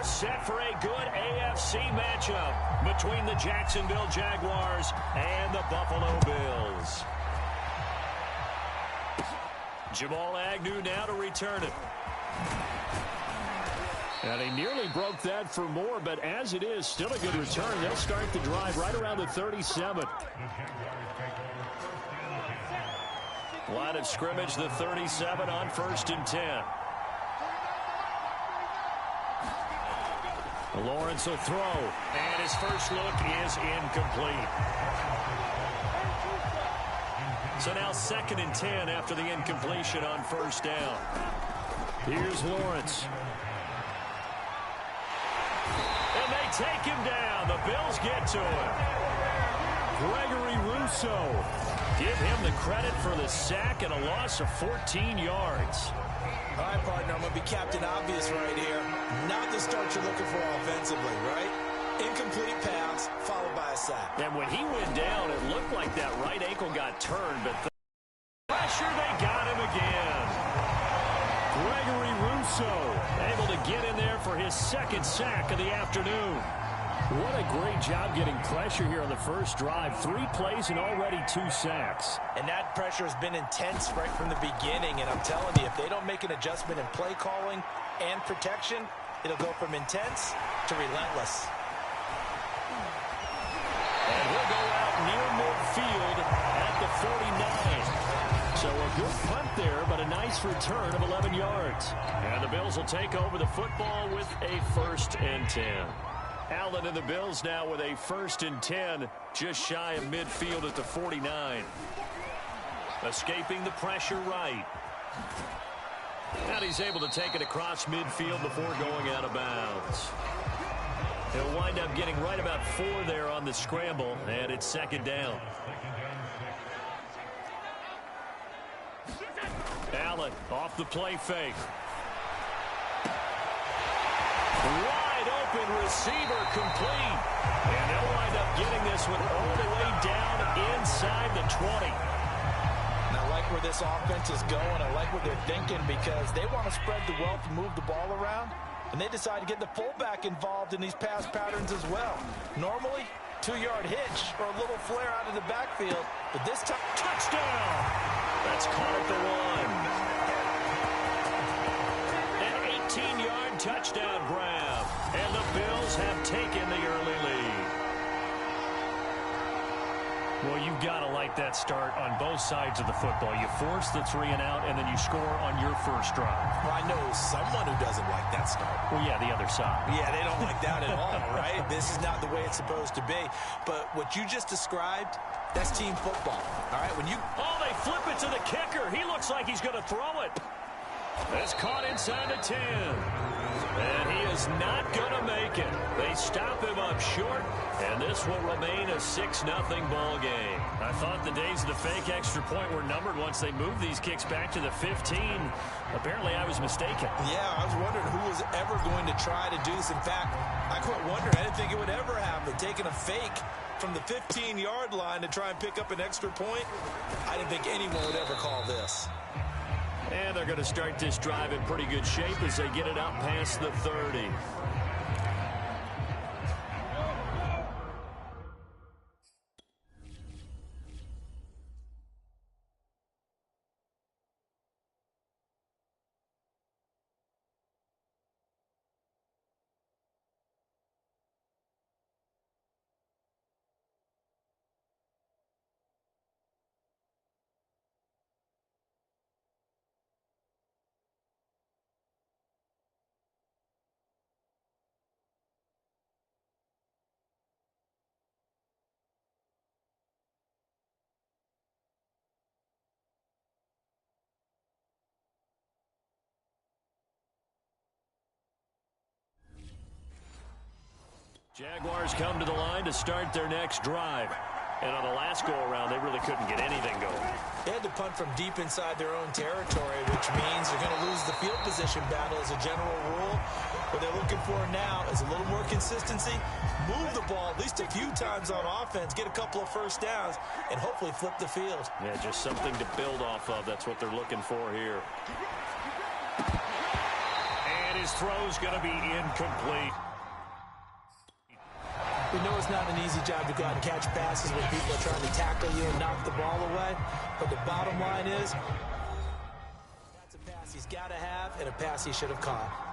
set for a good AFC matchup between the Jacksonville Jaguars and the Buffalo Bills. Jamal Agnew now to return it. And he nearly broke that for more, but as it is, still a good return. They'll start the drive right around the 37. Line of scrimmage, the 37 on 1st and 10. Lawrence will throw, and his first look is incomplete. So now 2nd and 10 after the incompletion on 1st down. Here's Lawrence. And they take him down. The Bills get to him. Gregory Rousseau. Give him the credit for the sack and a loss of 14 yards. All right, partner, I'm going to be Captain Obvious right here. Not the start you're looking for offensively, right? Incomplete pass, followed by a sack. And when he went down, it looked like that right ankle got turned, but the pressure, they got him again. Gregory Rousseau able to get in there for his 2nd sack of the afternoon. What a great job getting pressure here on the first drive. 3 plays and already 2 sacks. And that pressure has been intense right from the beginning. And I'm telling you, if they don't make an adjustment in play calling and protection, it'll go from intense to relentless. And he'll go out near midfield at the 49. So a good punt there, but a nice return of 11 yards. And the Bills will take over the football with a 1st and 10. Allen and the Bills now with a 1st and 10, just shy of midfield at the 49. Escaping the pressure right. And he's able to take it across midfield before going out of bounds. He'll wind up getting right about 4 there on the scramble, and it's 2nd down. Allen off the play fake. Wide open receiver complete. And they'll wind up getting this one all the way down inside the 20. And I like where this offense is going. I like what they're thinking because they want to spread the wealth and move the ball around. And they decide to get the fullback involved in these pass patterns as well. Normally, 2-yard hitch or a little flare out of the backfield. But this time, touchdown! That's caught at the 1. An 18-yard touchdown grab. And the Bills have taken the early lead. Well, you've got to like that start on both sides of the football. You force the 3 and out, and then you score on your first drive. Well, I know someone who doesn't like that start. Well, yeah, the other side. Yeah, they don't like that at all, right? This is not the way it's supposed to be. But what you just described, that's team football, all right? When you... Oh, they flip it to the kicker. He looks like he's going to throw it. It's caught inside the 10. And he is not going to make it. They stop him up short, and this will remain a 6-0 ball game. I thought the days of the fake extra point were numbered once they moved these kicks back to the 15. Apparently, I was mistaken. Yeah, I was wondering who was ever going to try to do this. In fact, I quit wondering. I didn't think it would ever happen. Taking a fake from the 15-yard line to try and pick up an extra point, I didn't think anyone would ever call this. And they're going to start this drive in pretty good shape as they get it out past the 30. Jaguars come to the line to start their next drive. And on the last go-around, they really couldn't get anything going. They had to punt from deep inside their own territory, which means they're going to lose the field position battle as a general rule. What they're looking for now is a little more consistency, move the ball at least a few times on offense, get a couple of first downs, and hopefully flip the field. Yeah, just something to build off of. That's what they're looking for here. And his throw's going to be incomplete. We know it's not an easy job to go out and catch passes when people are trying to tackle you and knock the ball away. But the bottom line is, that's a pass he's got to have and a pass he should have caught.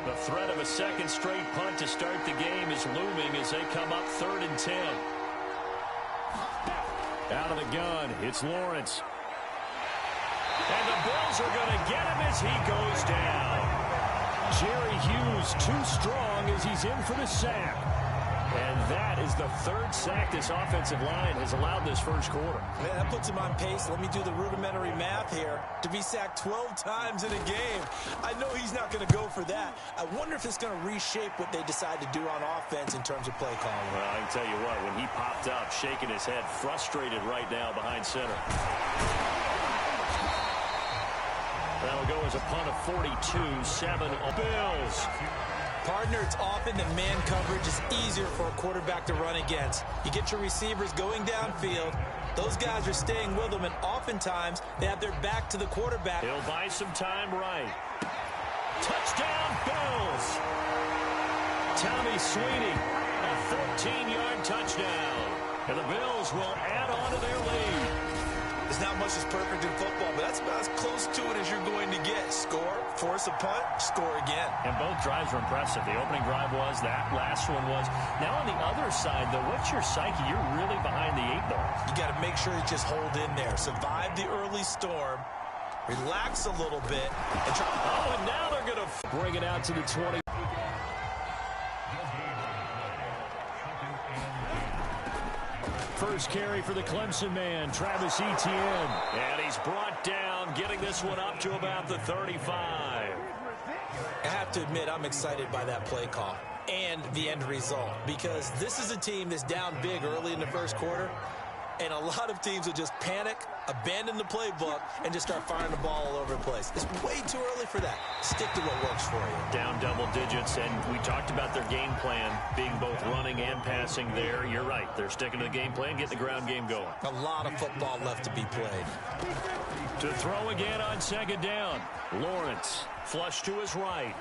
The threat of a second straight punt to start the game is looming as they come up 3rd and 10. Out of the gun, it's Lawrence. And the Bills are going to get him as he goes down. Jerry Hughes too strong as he's in for the sack. And that is the 3rd sack this offensive line has allowed this first quarter. Man, that puts him on pace. Let me do the rudimentary math here. To be sacked 12 times in a game, I know he's not going to go for that. I wonder if it's going to reshape what they decide to do on offense in terms of play calling. Well, I can tell you what, when he popped up, shaking his head, frustrated right now behind center. That'll go as a punt of 42-7 Bills. Partner, it's often that man coverage is easier for a quarterback to run against. You get your receivers going downfield. Those guys are staying with them, and oftentimes they have their back to the quarterback. He'll buy some time right. Touchdown, Bills. Tommy Sweeney, a 14-yard touchdown. And the Bills will add on to their lead. There's not much that's perfect in football, but that's about as close to it as you're going to get. Score, force a punt, score again. And both drives were impressive. The opening drive was, that last one was. Now on the other side, though, what's your psyche? You're really behind the 8 ball. You got to make sure you just hold in there. Survive the early storm. Relax a little bit. And try. Oh, and now they're going to bring it out to the 20. First carry for the Clemson man, Travis Etienne. And he's brought down, getting this one up to about the 35. I have to admit, I'm excited by that play call and the end result, because this is a team that's down big early in the first quarter, and a lot of teams will just panic, abandon the playbook, and just start firing the ball all over the place. It's way too early for that. Stick to what works for you. Down double digits, and we talked about their game plan being both running and passing there. You're right. They're sticking to the game plan, getting the ground game going. A lot of football left to be played. To throw again on 2nd down. Lawrence, flush to his right.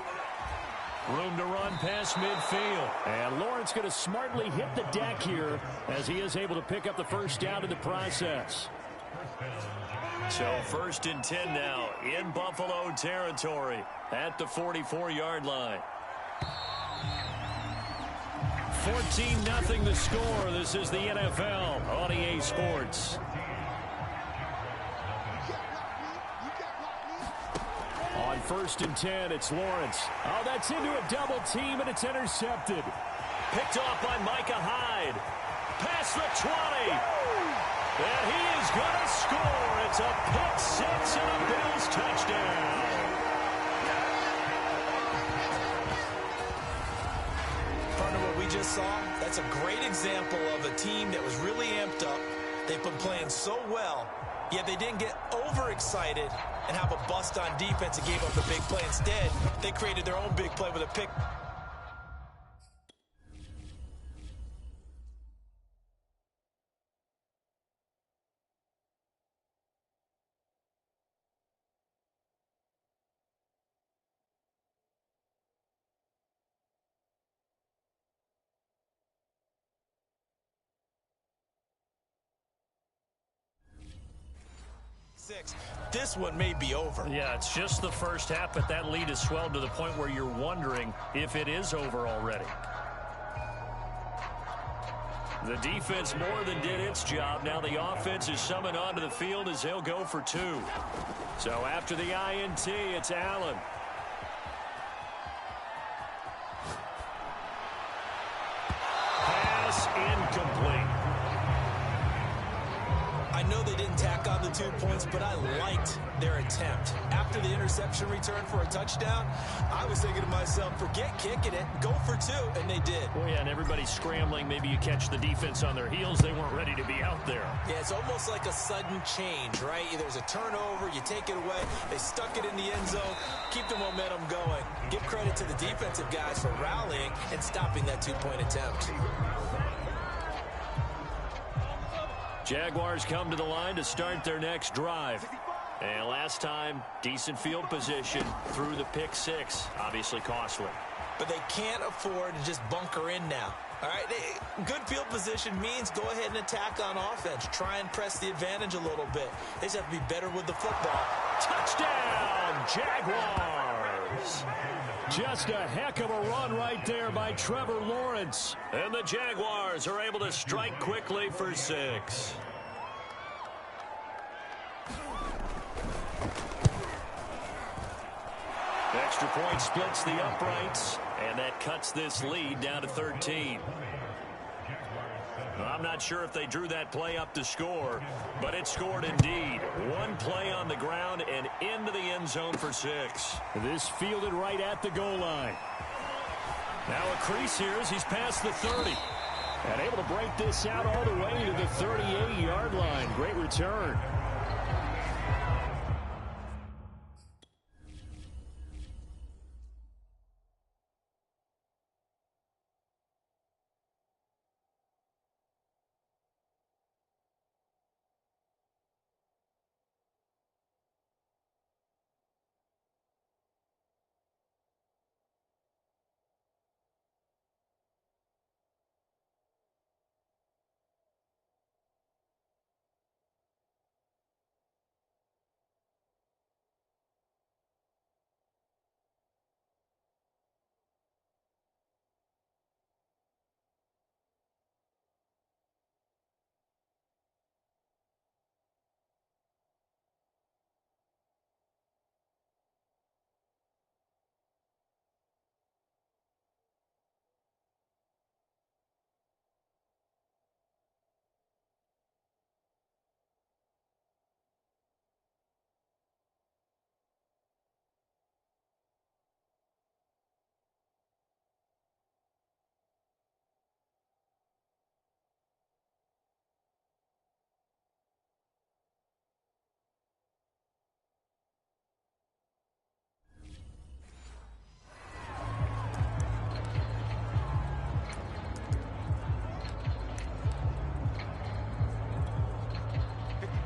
Room to run past midfield. And Lawrence going to smartly hit the deck here as he is able to pick up the first down in the process. So 1st and 10 now in Buffalo territory at the 44-yard line. 14-0 the score. This is the NFL on EA Sports. On 1st and 10, it's Lawrence. Oh, that's into a double team, and it's intercepted. Picked off by Micah Hyde. Past the 20. And he is going to score. It's a pick 6 and a Bills touchdown. Partner, what we just saw, that's a great example of a team that was really amped up. They've been playing so well, yet they didn't get overexcited and have a bust on defense and gave up a big play. Instead, they created their own big play with a pick. This one may be over. Yeah, it's just the first half, but that lead has swelled to the point where you're wondering if it is over already. The defense more than did its job. Now the offense is summoned onto the field as they'll go for 2. So after the INT, it's Allen. Pass incomplete. I know they didn't tack on the 2 points, but I liked their attempt. After the interception return for a touchdown, I was thinking to myself, forget kicking it, go for 2, and they did. Well, yeah, and everybody's scrambling. Maybe you catch the defense on their heels. They weren't ready to be out there. Yeah, it's almost like a sudden change, right? There's a turnover, you take it away, they stuck it in the end zone, keep the momentum going. Give credit to the defensive guys for rallying and stopping that 2-point attempt. Jaguars come to the line to start their next drive. And last time, decent field position through the pick 6. Obviously costly. But they can't afford to just bunker in now. All right, good field position means go ahead and attack on offense. Try and press the advantage a little bit. They just have to be better with the football. Touchdown, Jaguars! Just a heck of a run right there by Trevor Lawrence. And the Jaguars are able to strike quickly for 6. Extra point splits the uprights, and that cuts this lead down to 13. I'm not sure if they drew that play up to score, but it scored indeed. One play on the ground and into the end zone for 6. This fielded right at the goal line. Now a crease here as he's past the 30. And able to break this out all the way to the 38-yard line. Great return.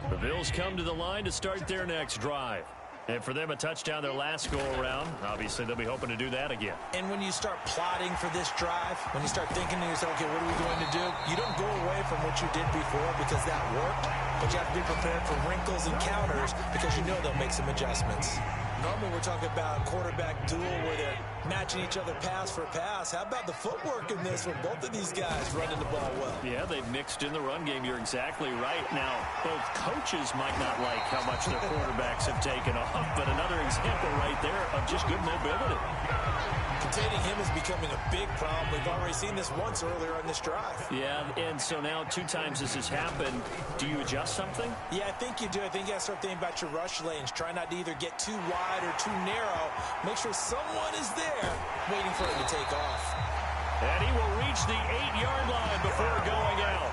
The Bills come to the line to start their next drive. And for them, a touchdown their last go-around. Obviously, they'll be hoping to do that again. And when you start plotting for this drive, when you start thinking to yourself, okay, what are we going to do? You don't go away from what you did before because that worked, but you have to be prepared for wrinkles and counters because you know they'll make some adjustments. Normally, we're talking about a quarterback duel where they're matching each other pass for pass. How about the footwork in this with both of these guys running the ball well? Yeah, they've mixed in the run game. You're exactly right. Now, both coaches might not like how much their quarterbacks have taken off, but another example right there of just good mobility. Containing him is becoming a big problem. We've already seen this once earlier on this drive. Yeah, and so now 2 times this has happened. Do you adjust something? Yeah, I think you do. I think you got to start thinking about your rush lanes. Try not to either get too wide or too narrow. Make sure someone is there waiting for him to take off. And he will reach the 8-yard line before going out.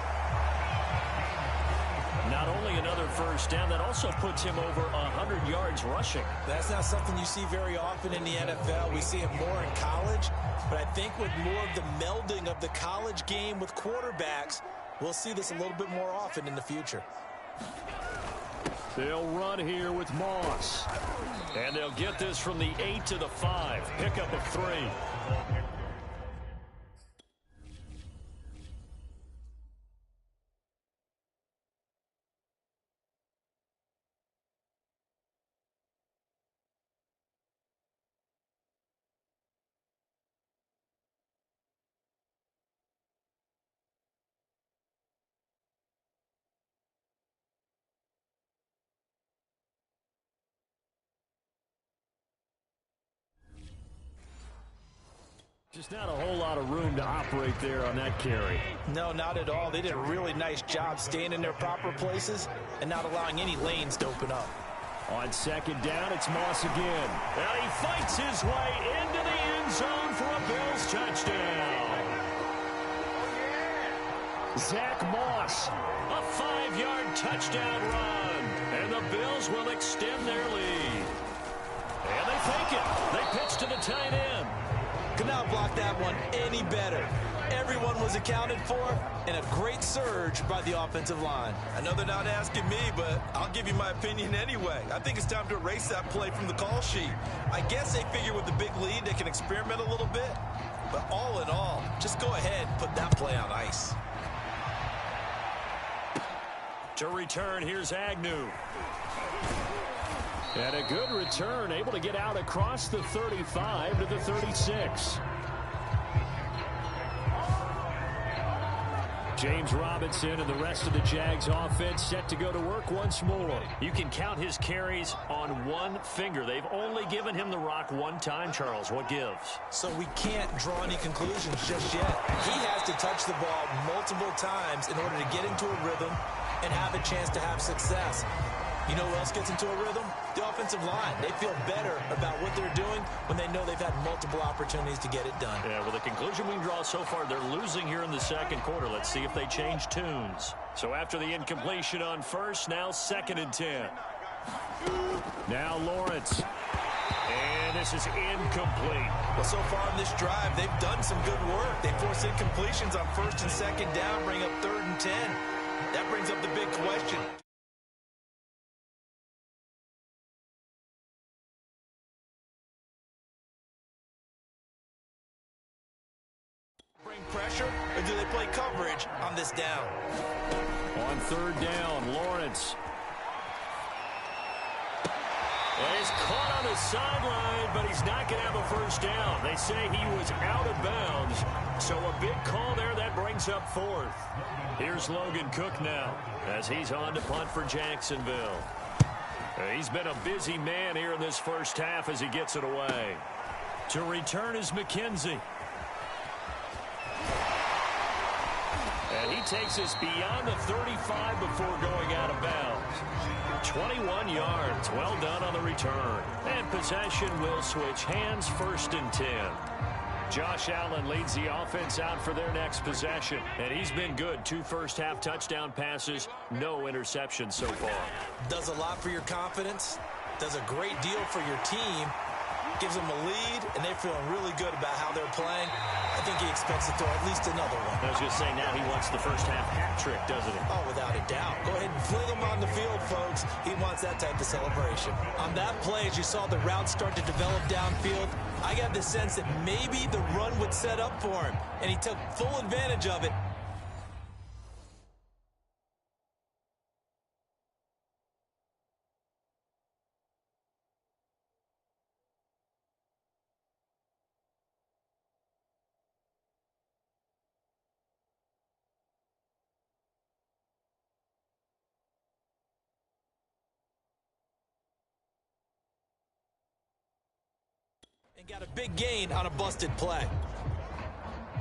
Not only another first down, that also puts him over 100 yards rushing. That's not something you see very often in the NFL. We see it more in college, but I think with more of the melding of the college game with quarterbacks, we'll see this a little bit more often in the future. They'll run here with Moss. And they'll get this from the 8 to the 5. Pickup of 3. Just not a whole lot of room to operate there on that carry. No, not at all. They did a really nice job staying in their proper places and not allowing any lanes to open up. On second down, it's Moss again. And he fights his way into the end zone for a Bills touchdown. Zach Moss, a 5-yard touchdown run. And the Bills will extend their lead. And they fake it. They pitch to the tight end. Could not block that one any better. Everyone was accounted for, and a great surge by the offensive line. I know they're not asking me, but I'll give you my opinion anyway. I think it's time to erase that play from the call sheet. I guess they figure with the big lead they can experiment a little bit. But all in all, just go ahead and put that play on ice. To return, here's Agnew. And a good return, able to get out across the 35 to the 36. James Robinson and the rest of the Jags offense set to go to work once more. You can count his carries on one finger. They've only given him the rock one time, Charles. What gives? So we can't draw any conclusions just yet. He has to touch the ball multiple times in order to get into a rhythm and have a chance to have success. You know who else gets into a rhythm? The offensive line. They feel better about what they're doing when they know they've had multiple opportunities to get it done. Yeah, well, the conclusion we can draw so far, they're losing here in the second quarter. Let's see if they change tunes. So after the incompletion on first, now 2nd and 10. Now Lawrence. And this is incomplete. Well, so far on this drive, they've done some good work. They force incompletions on 1st and 2nd down, bring up 3rd and 10. That brings up the big question. Bring pressure, or do they play coverage on this down? On 3rd down, Lawrence. And he's caught on the sideline, but he's not going to have a first down. They say he was out of bounds. So a big call there that brings up 4th. Here's Logan Cook now as he's on to punt for Jacksonville. He's been a busy man here in this first half as he gets it away. To return is McKenzie. And he takes us beyond the 35 before going out of bounds. 21 yards. Well done on the return. And possession will switch hands, 1st and 10. Josh Allen leads the offense out for their next possession. And he's been good. 2 first-half touchdown passes, no interceptions so far. Does a lot for your confidence. Does a great deal for your team. Gives them a lead, and they're feeling really good about how they're playing. I think he expects to throw at least another one. I was going to say, now he wants the first-half hat trick, doesn't he? Oh, without a doubt. Go ahead and fling him on the field, folks. He wants that type of celebration. On that play, as you saw the route start to develop downfield, I got the sense that maybe the run would set up for him, and he took full advantage of it. And got a big gain on a busted play.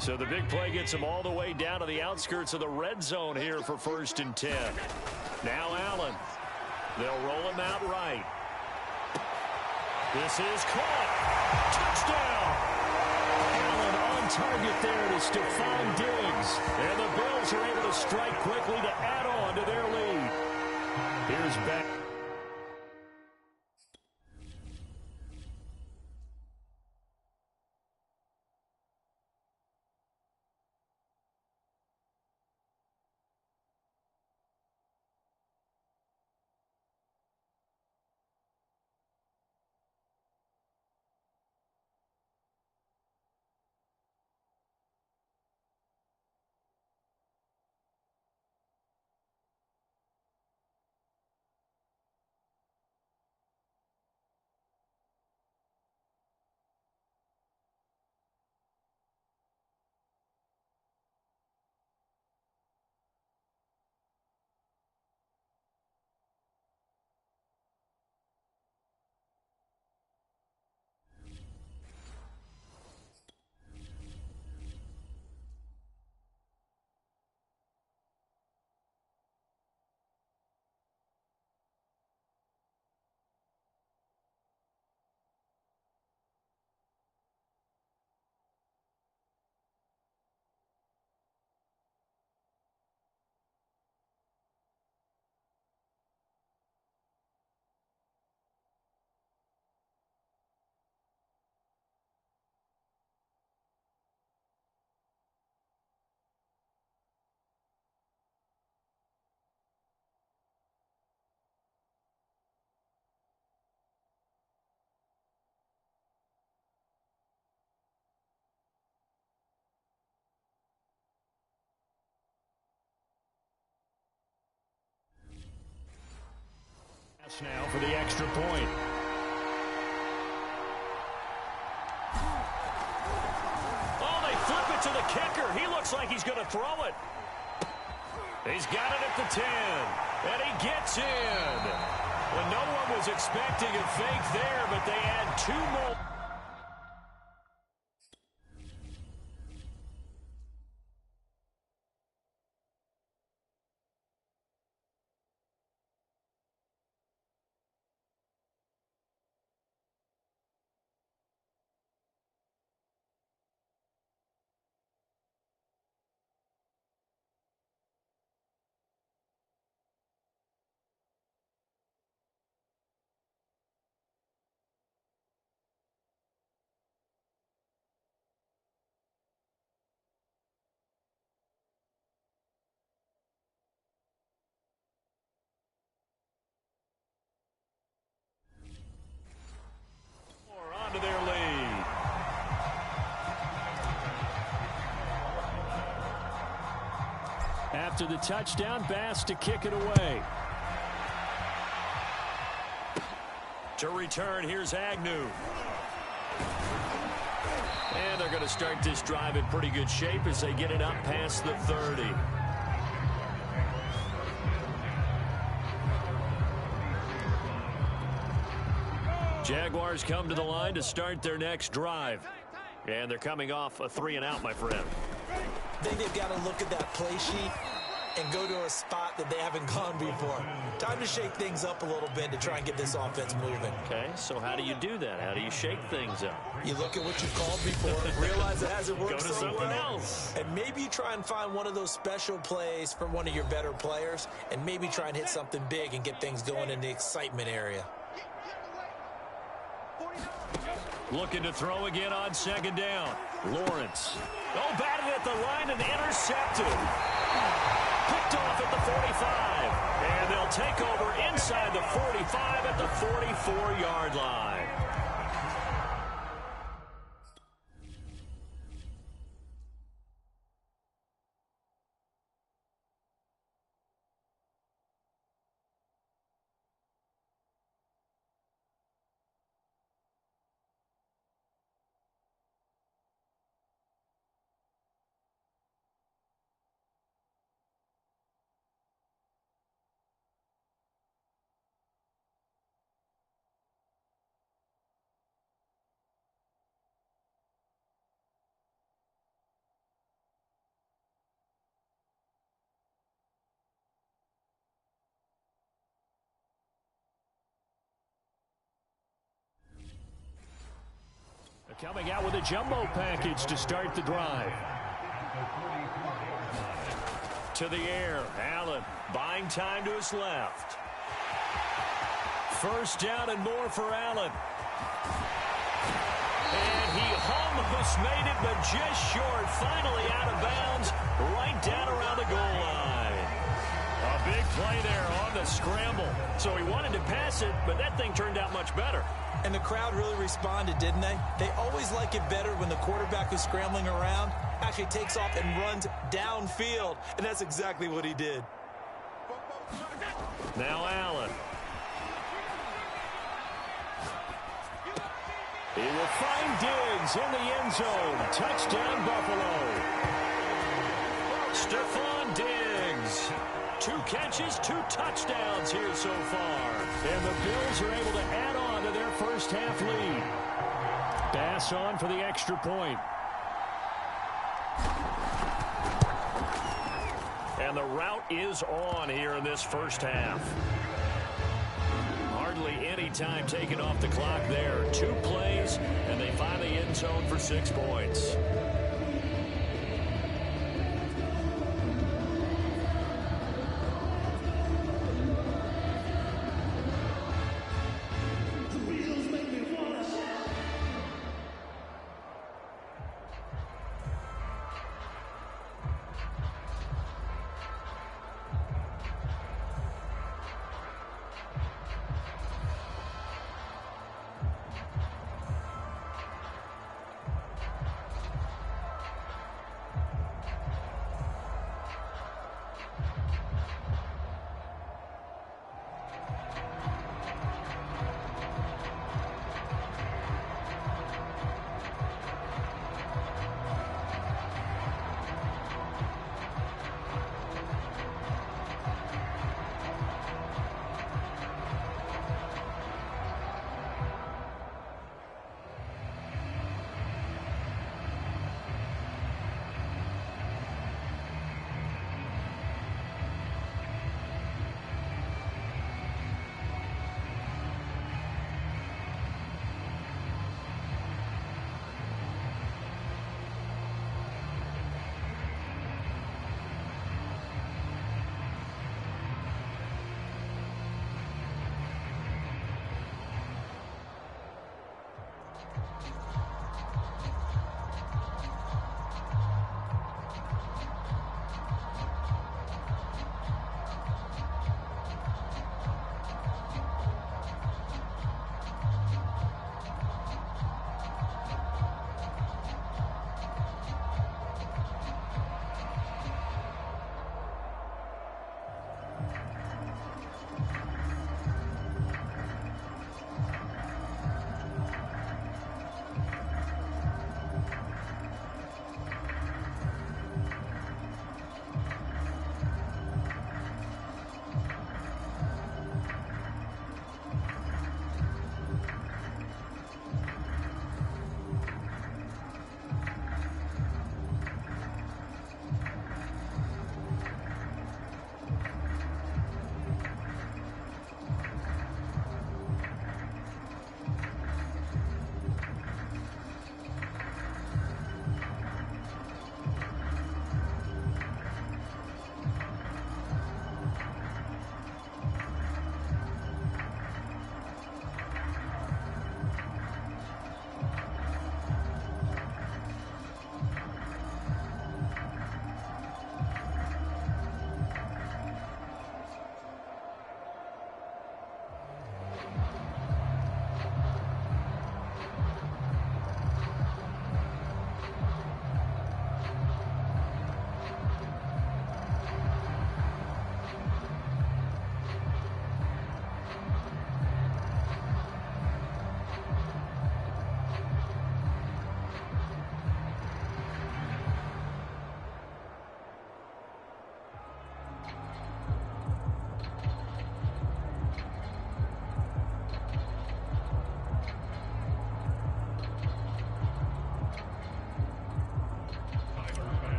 So the big play gets him all the way down to the outskirts of the red zone here for 1st and 10. Now Allen. They'll roll him out right. This is caught. Touchdown. Allen on target there to Stephon Diggs. And the Bills are able to strike quickly to add on to their lead. Here's back. Now for the extra point. Oh, they flip it to the kicker. He looks like he's going to throw it. He's got it at the 10, and he gets in. Well, no one was expecting a fake there, but they add 2 more. Onto their lead. After the touchdown, Bass to kick it away. To return, here's Agnew. And they're going to start this drive in pretty good shape as they get it up past the 30. Jaguars come to the line to start their next drive. And they're coming off a 3-and-out, my friend. I think they've got to look at that play sheet and go to a spot that they haven't gone before. Time to shake things up a little bit to try and get this offense moving. Okay, so how do you do that? How do you shake things up? You look at what you've called before, realize it hasn't worked Go to so something well, else. and maybe you try and find one of those special plays from one of your better players, and maybe try and hit something big and get things going in the excitement area. Looking to throw again on 2nd down. Lawrence. Oh, batted at the line and intercepted. Picked off at the 45. And they'll take over inside the 45 at the 44-yard line. Coming out with a jumbo package to start the drive. To the air, Allen buying time to his left. 1st down and more for Allen. And he almost made it, but just short. Finally out of bounds, right down around the goal line. A big play there on the scramble. So he wanted to pass it, but that thing turned out much better. And the crowd really responded, didn't they? They always like it better when the quarterback who's scrambling around actually takes off and runs downfield. And that's exactly what he did. Now Allen. He will find Diggs in the end zone. Touchdown, Buffalo. Stephon Diggs. 2 catches, 2 touchdowns here so far. And the Bills are able to add on to their first half lead. Bass on for the extra point. And the route is on here in this first half. Hardly any time taken off the clock there. 2 plays, and they find the end zone for 6 points.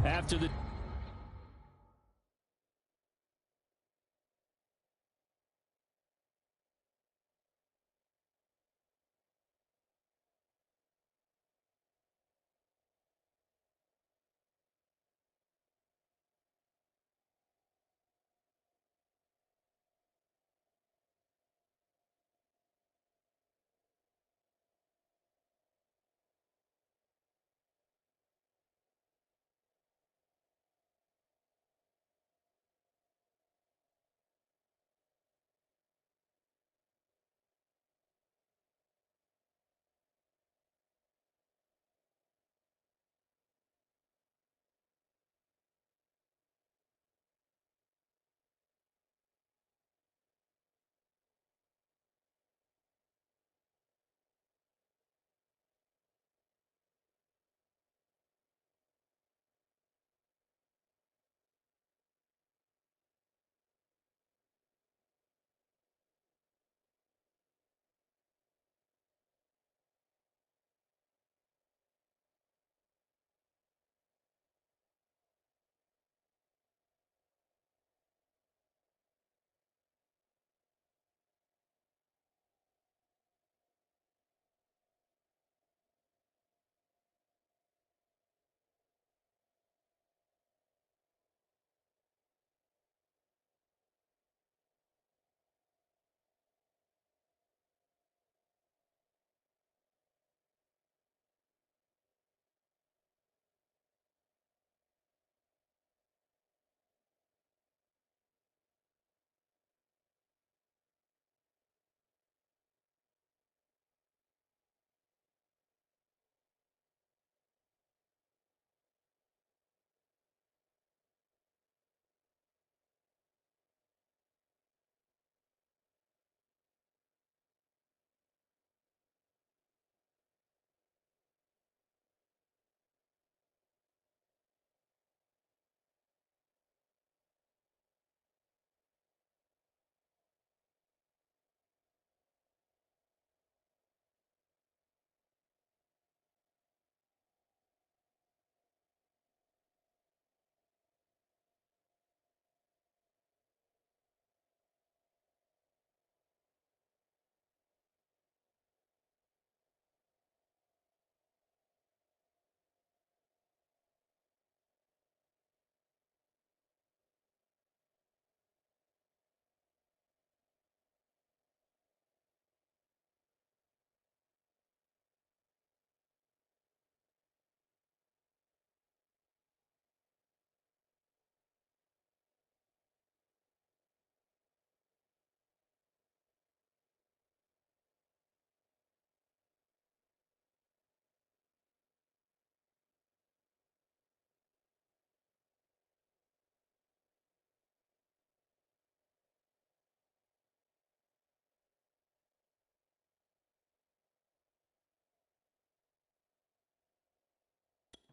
After the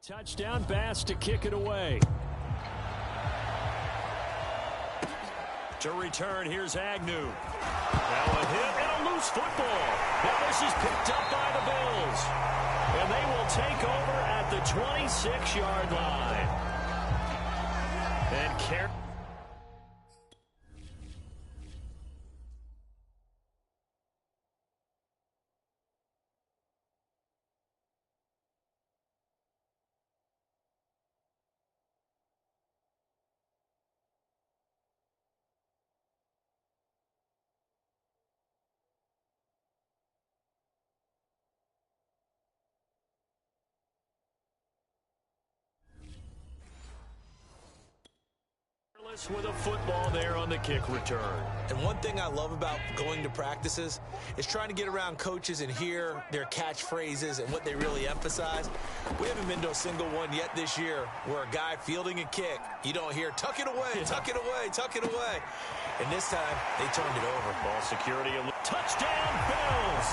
Touchdown pass to kick it away. To return, here's Agnew. Now a hit and a loose football. Now this is picked up by the Bills. And they will take over at the 26-yard line. And carry. With a football there on the kick return. And one thing I love about going to practices is trying to get around coaches and hear their catchphrases and what they really emphasize. We haven't been to a single one yet this year where a guy fielding a kick, you don't hear, tuck it away, tuck it away, tuck it away. And this time, they turned it over. Ball security. Touchdown, Bills!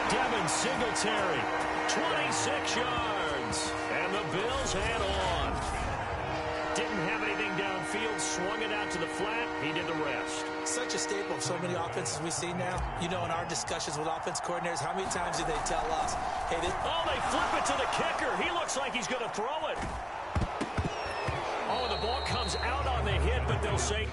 Devin Singletary, 26 yards. And the Bills head on. Didn't have anything downfield, swung it out to the flat. He did the rest. Such a staple of so many offenses we see now. You know, in our discussions with offense coordinators, how many times do they tell us, hey, this... Oh, they flip it to the kicker. He looks like he's going to throw it. Oh, the ball comes out on the hit, but they'll say...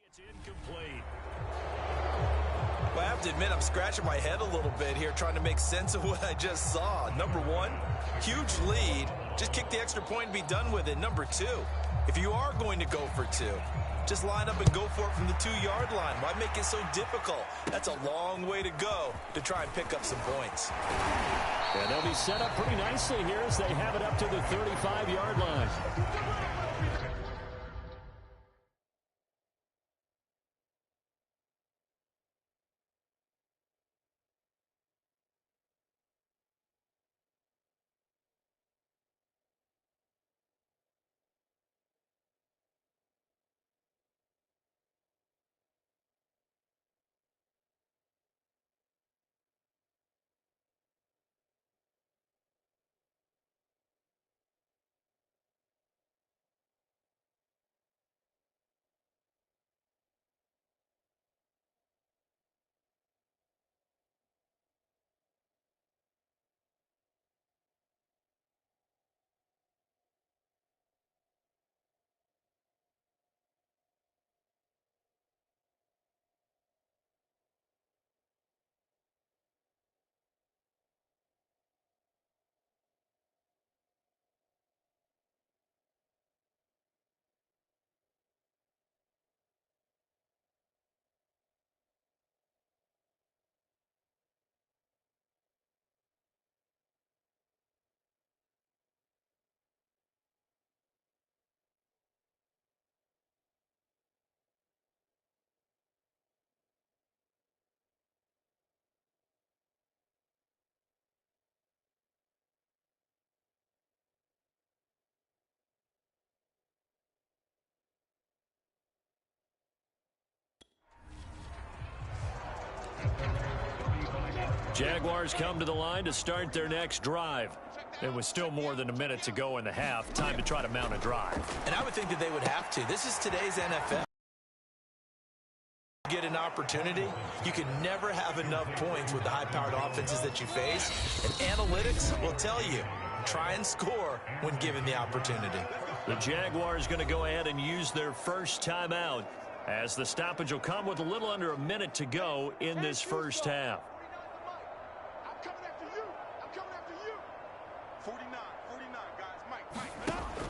It's incomplete. Well, I have to admit, I'm scratching my head a little bit here trying to make sense of what I just saw. Number one, huge lead. Just kick the extra point and be done with it. Number two, if you are going to go for two, just line up and go for it from the 2-yard line. Why make it so difficult? That's a long way to go to try and pick up some points. And they'll be set up pretty nicely here as they have it up to the 35-yard line. Jaguars come to the line to start their next drive. It was still more than a minute to go in the half. Time to try to mount a drive. And I would think that they would have to. This is today's NFL. Get an opportunity, you can never have enough points with the high-powered offenses that you face. And analytics will tell you, try and score when given the opportunity. The Jaguars going to go ahead and use their first timeout, as the stoppage will come with a little under a minute to go in this first half. I'm coming after you. I'm coming after you. 49, guys. Mike.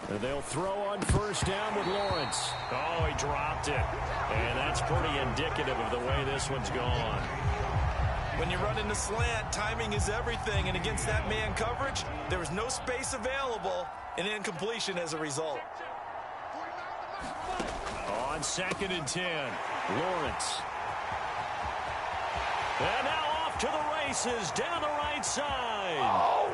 And they'll throw on first down with Lawrence. Oh, he dropped it. And that's pretty indicative of the way this one's gone. When you run in the slant, timing is everything. And against that man coverage, there was no space available, and incompletion as a result. On 2nd and 10, Lawrence. And now off to the races down the right side.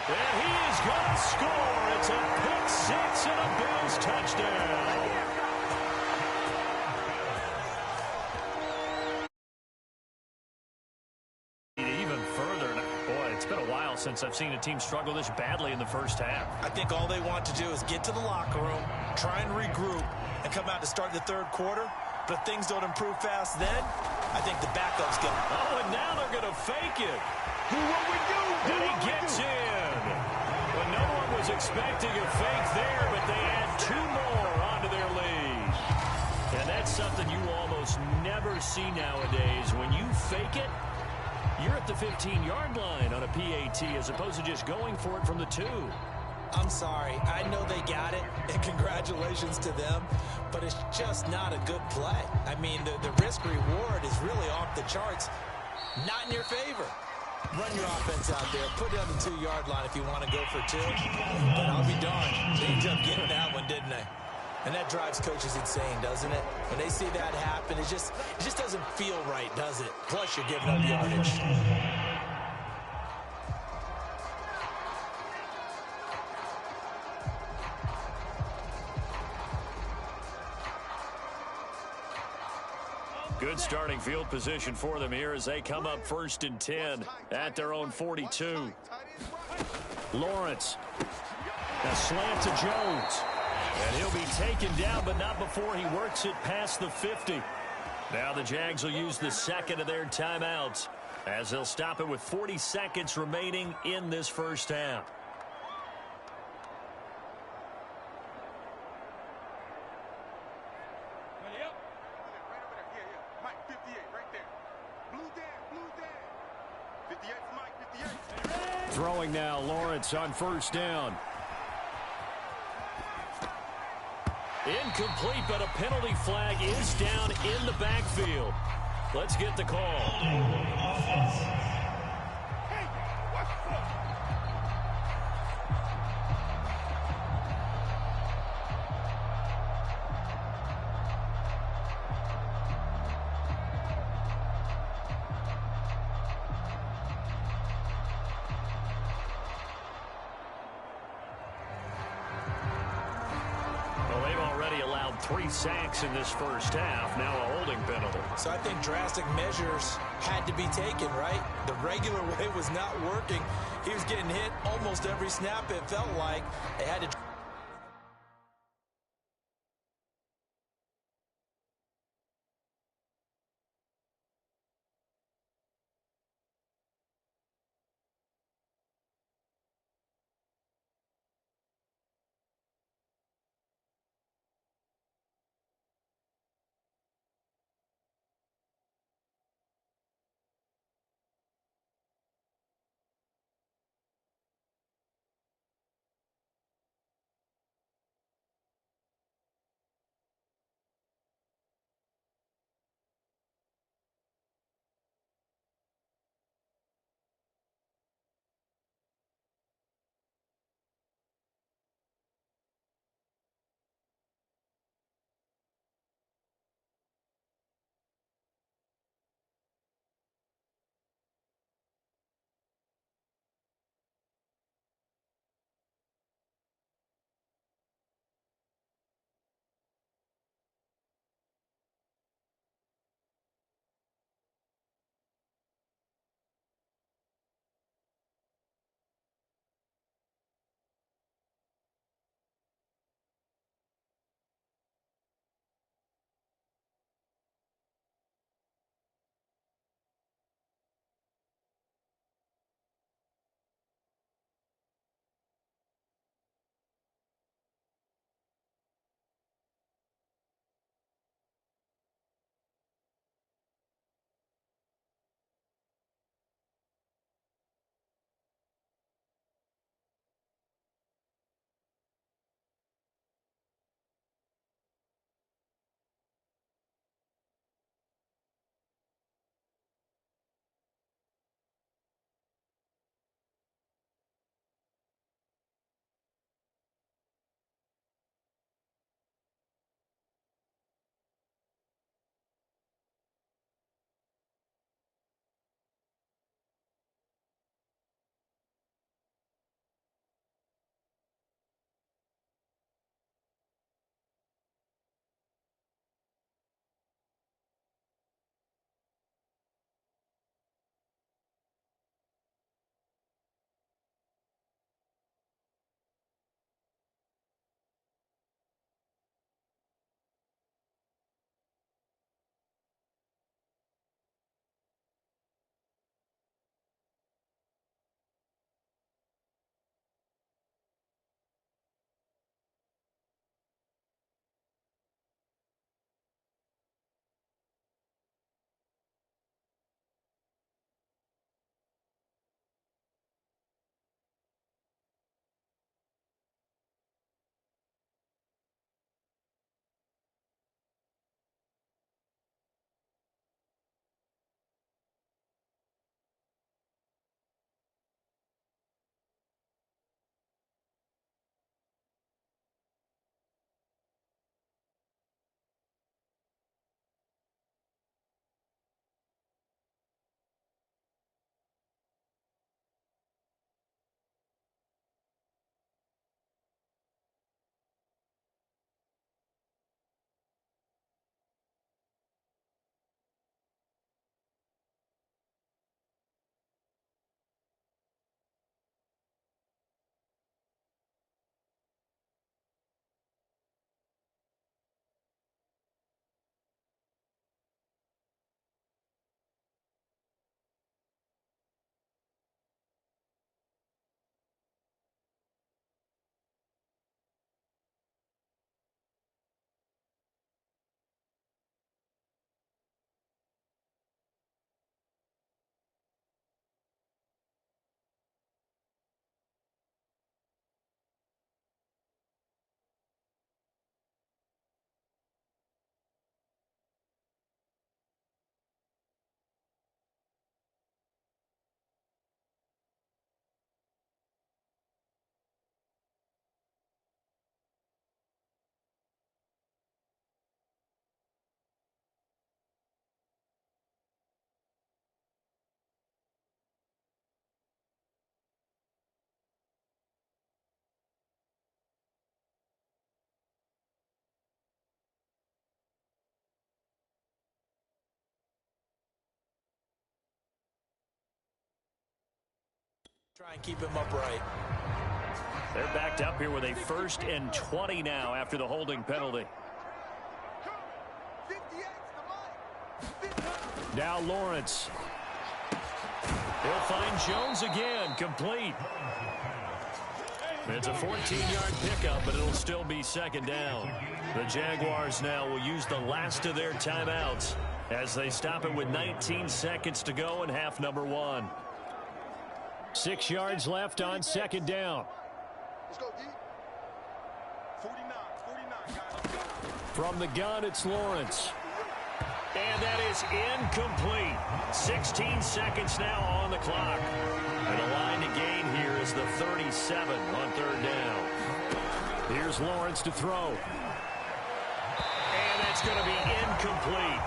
And he is going to score. It's a pick six and a Bills touchdown. Even further, boy, it's been a while since I've seen a team struggle this badly in the first half. I think all they want to do is get to the locker room, try and regroup, and come out to start the third quarter. But if things don't improve fast then, I think the backup's going to... Oh, and now they're going to fake it. And he gets in. But no one was expecting a fake there, but they add 2 more onto their lead. And that's something you almost never see nowadays. When you fake it, you're at the 15-yard line on a PAT as opposed to just going for it from the 2. I'm sorry. I know they got it, and congratulations to them, but it's just not a good play. I mean, the risk-reward is really off the charts. Not in your favor. Run your offense out there. Put it on the 2-yard line if you want to go for 2. But I'll be darned. They ended up getting that one, didn't they? And that drives coaches insane, doesn't it? When they see that happen, it just doesn't feel right, does it? Plus, you're giving up yardage. Good starting field position for them here as they come up 1st and 10 at their own 42. Lawrence. A slant to Jones. And he'll be taken down, but not before he works it past the 50. Now the Jags will use the second of their timeouts as they'll stop it with 40 seconds remaining in this first half. Throwing now, Lawrence on first down. Incomplete, but a penalty flag is down in the backfield. Let's get the call. They've already allowed 3 sacks in this first half. Now a holding penalty. So I think drastic measures had to be taken, right? The regular way was not working. He was getting hit almost every snap, it felt like. They had to... Try and keep him upright. They're backed up here with a 1st and 20 now after the holding penalty. Now Lawrence. He'll find Jones again, complete. It's a 14-yard pickup, but it'll still be 2nd down. The Jaguars now will use the last of their timeouts as they stop it with 19 seconds to go in half number 1. 6 yards left on 2nd down. Let's go, D. 49, guys. From the gun, it's Lawrence. And that is incomplete. 16 seconds now on the clock. And the line to gain here is the 37 on 3rd down. Here's Lawrence to throw. And that's going to be incomplete.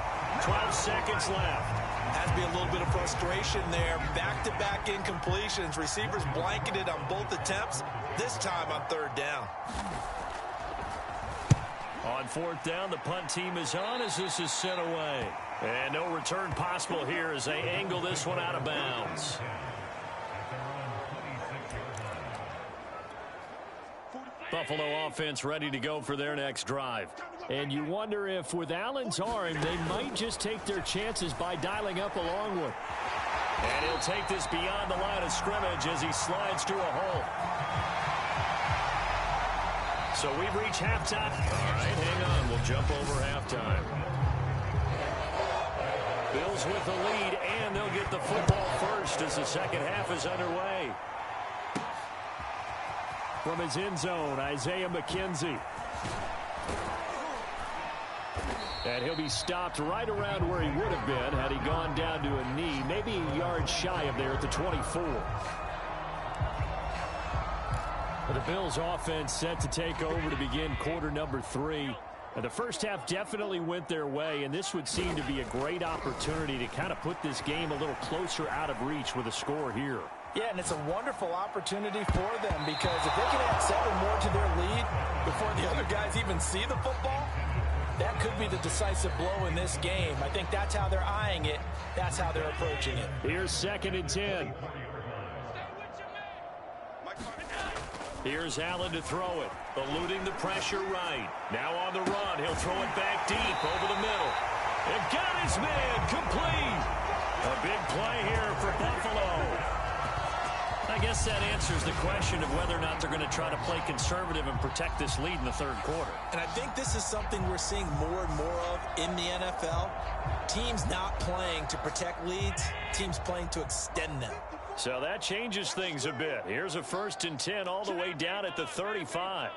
12 seconds left. Has to be a little bit of frustration there. Back-to-back incompletions. Receivers blanketed on both attempts. This time on 3rd down. On 4th down, the punt team is on as this is sent away. And no return possible here as they angle this one out of bounds. Buffalo offense ready to go for their next drive. And you wonder if with Allen's arm, they might just take their chances by dialing up a long one. And he'll take this beyond the line of scrimmage as he slides through a hole. So we've reached halftime. All right, hang on. We'll jump over halftime. Bills with the lead, and they'll get the football first as the second half is underway. From his end zone, Isaiah McKenzie. And he'll be stopped right around where he would have been had he gone down to a knee, maybe a yard shy of there at the 24. But the Bills offense set to take over to begin quarter number 3. And the first half definitely went their way, and this would seem to be a great opportunity to kind of put this game a little closer out of reach with a score here. Yeah, and it's a wonderful opportunity for them because if they can add 7 more to their lead before the other guys even see the football, that could be the decisive blow in this game. I think that's how they're eyeing it. That's how they're approaching it. Here's 2nd and 10. Here's Allen to throw it, eluding the pressure right. Now on the run, he'll throw it back deep over the middle. And got his man complete. A big play here for Buffalo. I guess that answers the question of whether or not they're going to try to play conservative and protect this lead in the 3rd quarter. And I think this is something we're seeing more and more of in the NFL. Teams not playing to protect leads, teams playing to extend them. So that changes things a bit. Here's a 1st and 10 all the way down at the 35.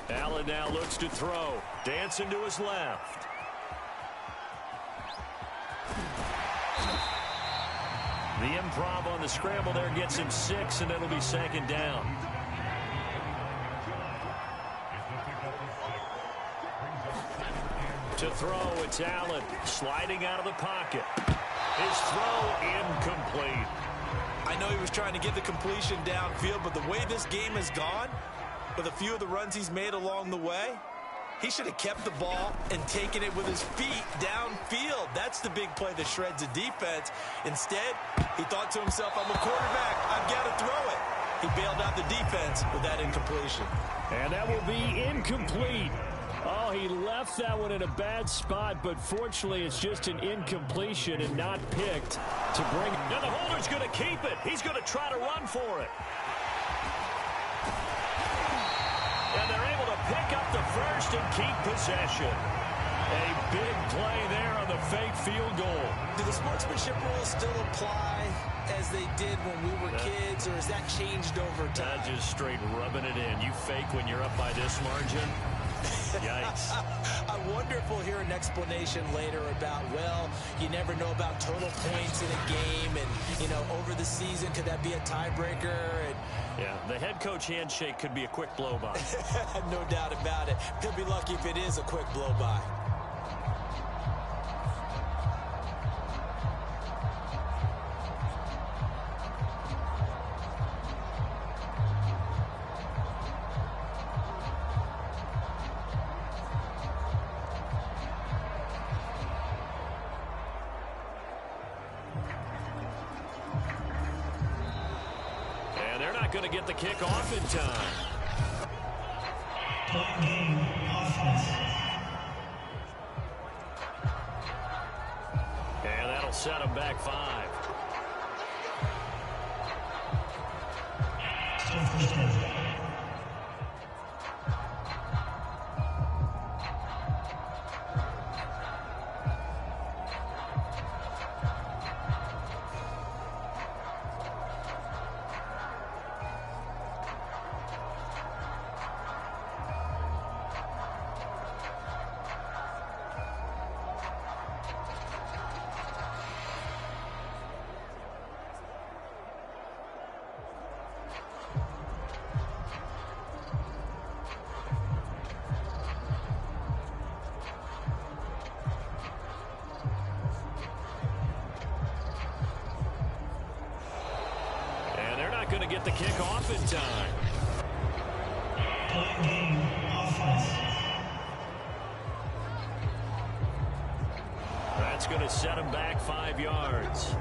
Allen now looks to throw. Dancing to his left. The improv on the scramble there gets him 6, and it'll be 2nd down. To throw, it's Allen sliding out of the pocket. His throw incomplete. I know he was trying to get the completion downfield, but the way this game has gone, with a few of the runs he's made along the way, he should have kept the ball and taken it with his feet downfield. That's the big play that shreds the defense. Instead, he thought to himself, I'm a quarterback, I've got to throw it. He bailed out the defense with that incompletion. And that will be incomplete. Oh, he left that one in a bad spot, but fortunately it's just an incompletion and not picked to bring it. Now the holder's going to keep it. He's going to try to run for it. And they're able to pick up the first and keep possession. A big play there on the fake field goal. Do the sportsmanship rules still apply as they did when we were kids, or has that changed over time? Just straight rubbing it in. You fake when you're up by this margin. Yikes. I wonder if we'll hear an explanation later about, well, you never know about total points in a game, and, you know, over the season, could that be a tiebreaker? And yeah, the head coach handshake could be a quick blow-by. no doubt about it. Could be lucky if it is a quick blow-by. And they're not going to get the kick off in time. And that'll set them back 5. Going to get the kick off in time. That's going to set him back 5 yards.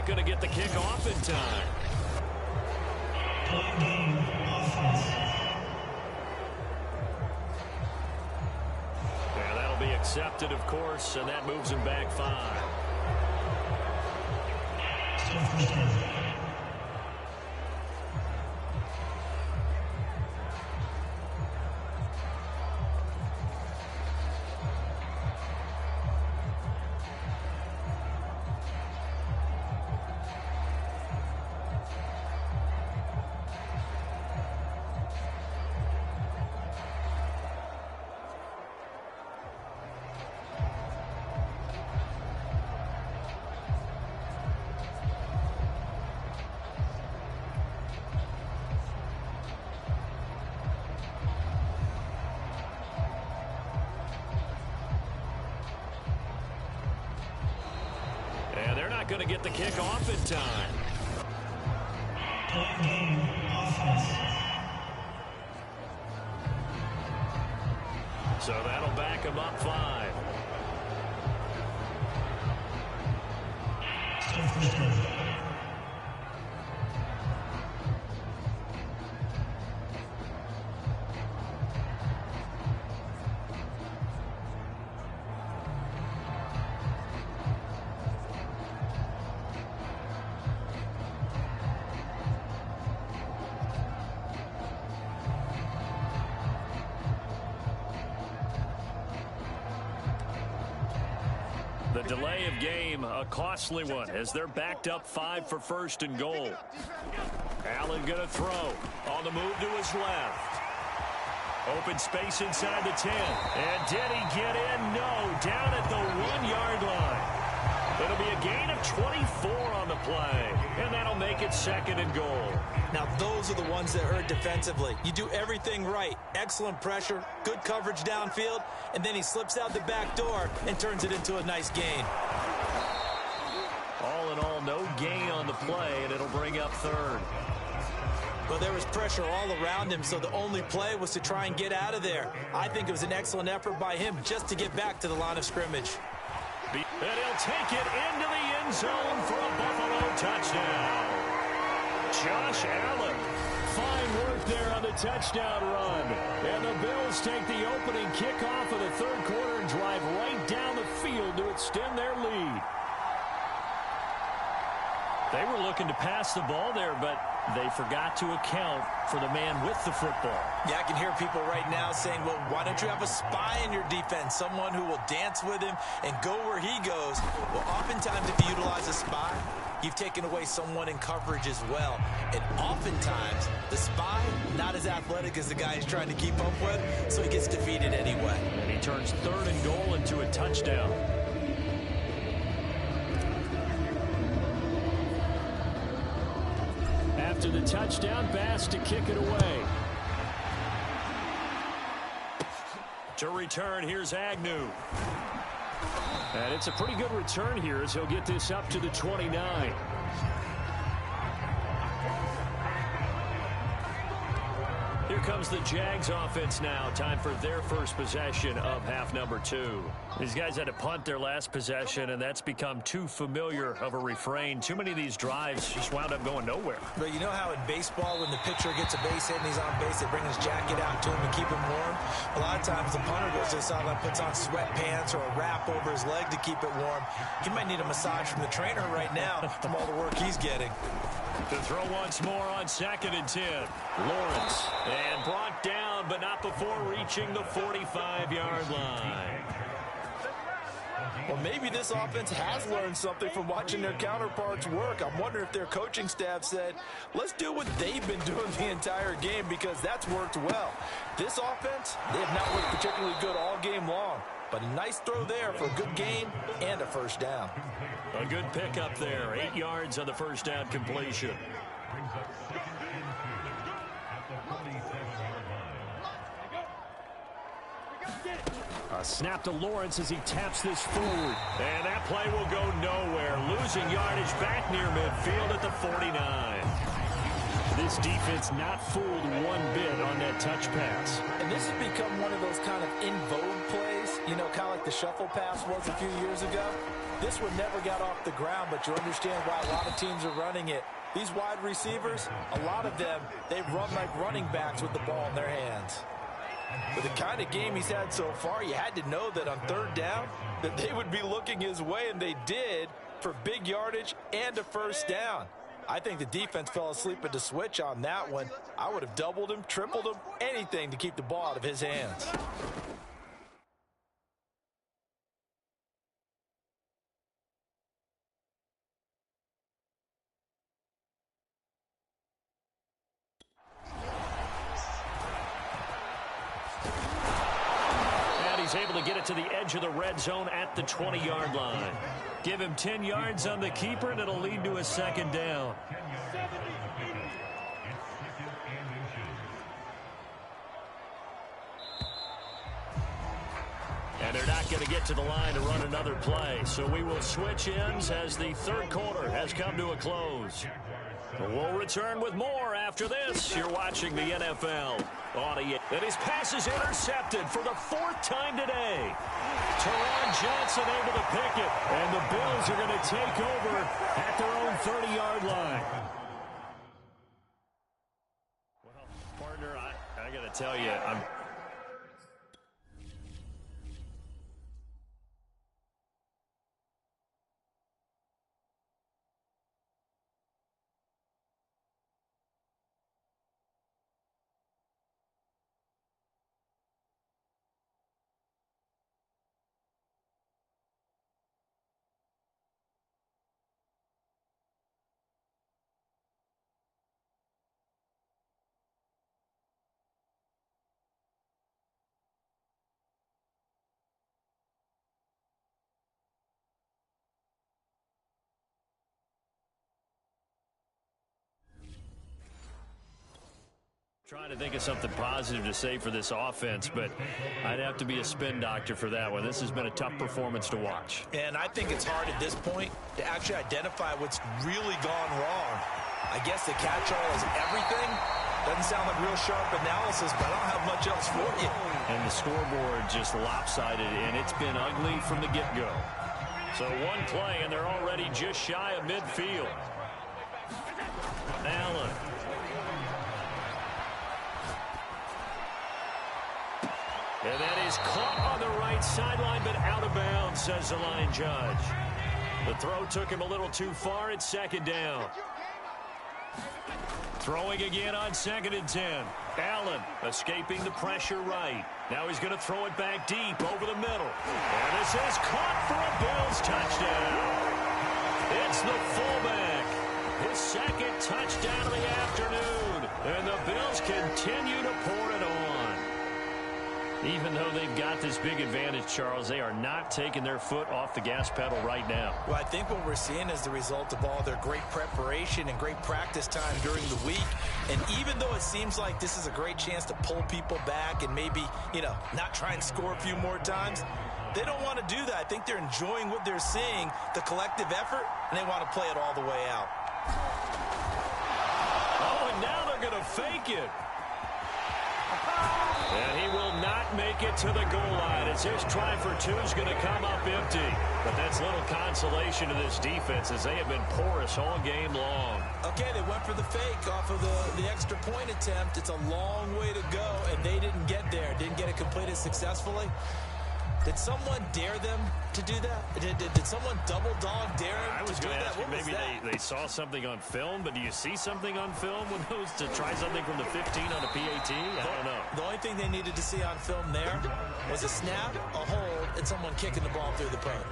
Going to get the kick off in time. And that'll be accepted, of course, and that moves him back 5. Going to get the kick off in time. So that'll back him up 5. The delay of game, a costly one, as they're backed up 5 for 1st and goal. Allen going to throw. On the move to his left. Open space inside the 10. And did he get in? No. Down at the 1-yard line. It'll be a gain of 24 on the play. And that'll make it 2nd and goal. Now, those are the ones that hurt defensively. You do everything right. Excellent pressure, good coverage downfield, and then he slips out the back door and turns it into a nice gain. All in all, no gain on the play, and it'll bring up 3rd. Well, there was pressure all around him, so the only play was to try and get out of there. I think it was an excellent effort by him just to get back to the line of scrimmage. And he'll take it into the end zone for a Buffalo touchdown. Josh Allen. Fine work there on the touchdown run. And the Bills take the opening kickoff of the 3rd quarter and drive right down the field to extend their lead. They were looking to pass the ball there, but they forgot to account for the man with the football. Yeah, I can hear people right now saying, well, why don't you have a spy in your defense, someone who will dance with him and go where he goes? Well, oftentimes if you utilize a spy, you've taken away someone in coverage as well. And oftentimes, the spy, not as athletic as the guy he's trying to keep up with, so he gets defeated anyway. And he turns 3rd and goal into a touchdown. After the touchdown, Bass to kick it away. To return, here's Agnew. And it's a pretty good return here as he'll get this up to the 29. Here comes the Jags offense now. Time for their first possession of half number 2. These guys had to punt their last possession, and that's become too familiar of a refrain. Too many of these drives just wound up going nowhere. But you know how in baseball, when the pitcher gets a base hit and he's on base, they bring his jacket out to him to keep him warm? A lot of times the punter goes to the sideline, puts on sweatpants or a wrap over his leg to keep it warm. He might need a massage from the trainer right now from all the work he's getting. To throw once more on 2nd and 10. Lawrence. And brought down, but not before reaching the 45-yard line. Well, maybe this offense has learned something from watching their counterparts work. I'm wondering if their coaching staff said, let's do what they've been doing the entire game, because that's worked well. This offense, they have not looked particularly good all game long. But a nice throw there for a good gain and a first down. A good pickup there. 8 yards on the first down completion. A snap to Lawrence as he taps this forward. And that play will go nowhere. Losing yardage back near midfield at the 49. This defense not fooled one bit on that touch pass. And this has become one of those kind of in vogue plays, you know, kind of like the shuffle pass was a few years ago. This one never got off the ground, but you understand why a lot of teams are running it. These wide receivers, a lot of them, they run like running backs with the ball in their hands. With the kind of game he's had so far, you had to know that on 3rd down, that they would be looking his way, and they did, for big yardage and a first down. I think the defense fell asleep at the switch on that one. I would have doubled him, tripled him, anything to keep the ball out of his hands. He's able to get it to the edge of the red zone at the 20-yard line. Give him 10 yards on the keeper, and it'll lead to a 2nd down. And they're not going to get to the line to run another play. So we will switch ends as the 3rd quarter has come to a close. We'll return with more after this. You're watching the NFL audience. And his pass is intercepted for the 4th time today. Teron Johnson able to pick it. And the Bills are going to take over at their own 30-yard line. Well, partner, I got to tell you, trying to think of something positive to say for this offense, but I'd have to be a spin doctor for that one. This has been a tough performance to watch. And I think it's hard at this point to actually identify what's really gone wrong. I guess the catch-all is everything. Doesn't sound like real sharp analysis, but I don't have much else for you. And the scoreboard just lopsided, and it's been ugly from the get-go. So one play, and they're already just shy of midfield. Allen. And that is caught on the right sideline, but out of bounds, says the line judge. The throw took him a little too far. It's 2nd down. Throwing again on 2nd and 10. Allen escaping the pressure right. Now he's going to throw it back deep over the middle. And this is caught for a Bills touchdown. It's the fullback, His second touchdown of the afternoon. And the Bills continue to pour it on. Even though they've got this big advantage, Charles, they are not taking their foot off the gas pedal right now. Well, I think what we're seeing is the result of all their great preparation and great practice time during the week. And even though it seems like this is a great chance to pull people back and maybe, not try and score a few more times, they don't want to do that. I think they're enjoying what they're seeing, the collective effort, and they want to play it all the way out. Oh, and now they're going to fake it. And he will not make it to the goal line as his try for two is going to come up empty. But that's little consolation to this defense as they have been porous all game long. Okay, they went for the fake off of the extra point attempt. It's a long way to go, and they didn't get there. Didn't get it completed successfully. Did someone dare them to do that? Did someone double dog dare them I was to do going to that? ask you, maybe they saw something on film, but do you see something on film when those to try something from the 15 on a PAT? I don't know. The only thing they needed to see on film there was a snap, a hold, and someone kicking the ball through the post.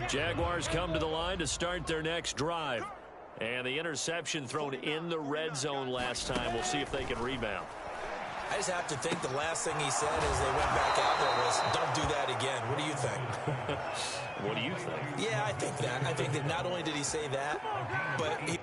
Jaguars come to the line to start their next drive. And the interception thrown in the red zone last time. We'll see if they can rebound. I just have to think the last thing he said as they went back out there was, don't do that again. What do you think? What do you think? Yeah, I think that. I think that not only did he say that, but he...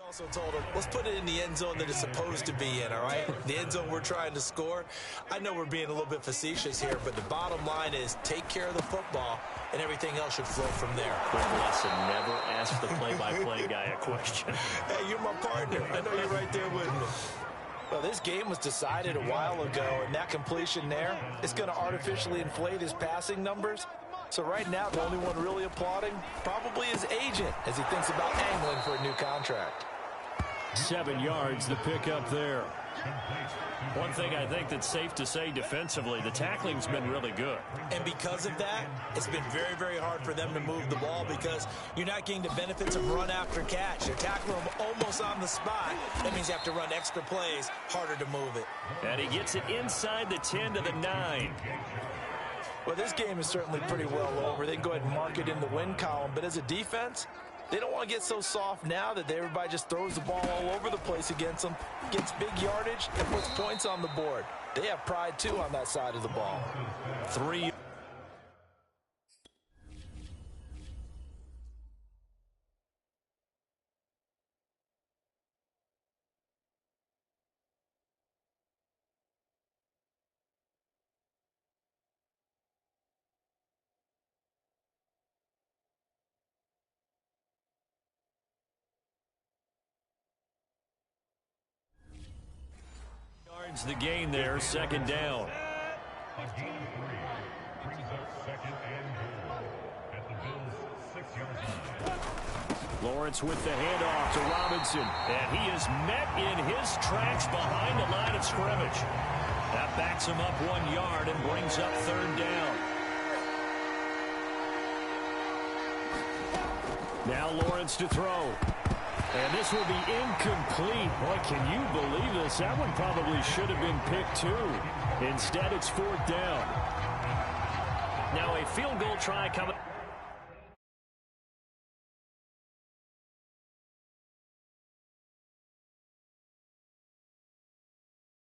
also told him, let's put it in the end zone that it's supposed to be in, all right? The end zone we're trying to score. I know we're being a little bit facetious here, but the bottom line is take care of the football, and everything else should flow from there. Quick lesson, never ask the play-by-play guy a question. Hey, you're my partner. I know you're right there with me. Well, this game was decided a while ago, and that completion there is going to artificially inflate his passing numbers. So right now, the only one really applauding probably his agent as he thinks about angling for a new contract. 7 yards, the pickup there. One thing I think that's safe to say defensively, the tackling's been really good. And because of that, it's been very, very hard for them to move the ball because you're not getting the benefits of run after catch. They're tackling them almost on the spot. That means you have to run extra plays, harder to move it. And he gets it inside the 10 to the 9. Well, this game is certainly pretty well over. They can go ahead and mark it in the win column. But as a defense, they don't want to get so soft now that everybody just throws the ball all over the place against them, gets big yardage, and puts points on the board. They have pride, too, on that side of the ball. 3. The gain there, second down. Lawrence with the handoff to Robinson, and he is met in his tracks behind the line of scrimmage. That backs him up 1 yard and brings up third down. Now Lawrence to throw. And this will be incomplete. Boy, can you believe this? That one probably should have been picked too. Instead, it's fourth down. Now a field goal try coming.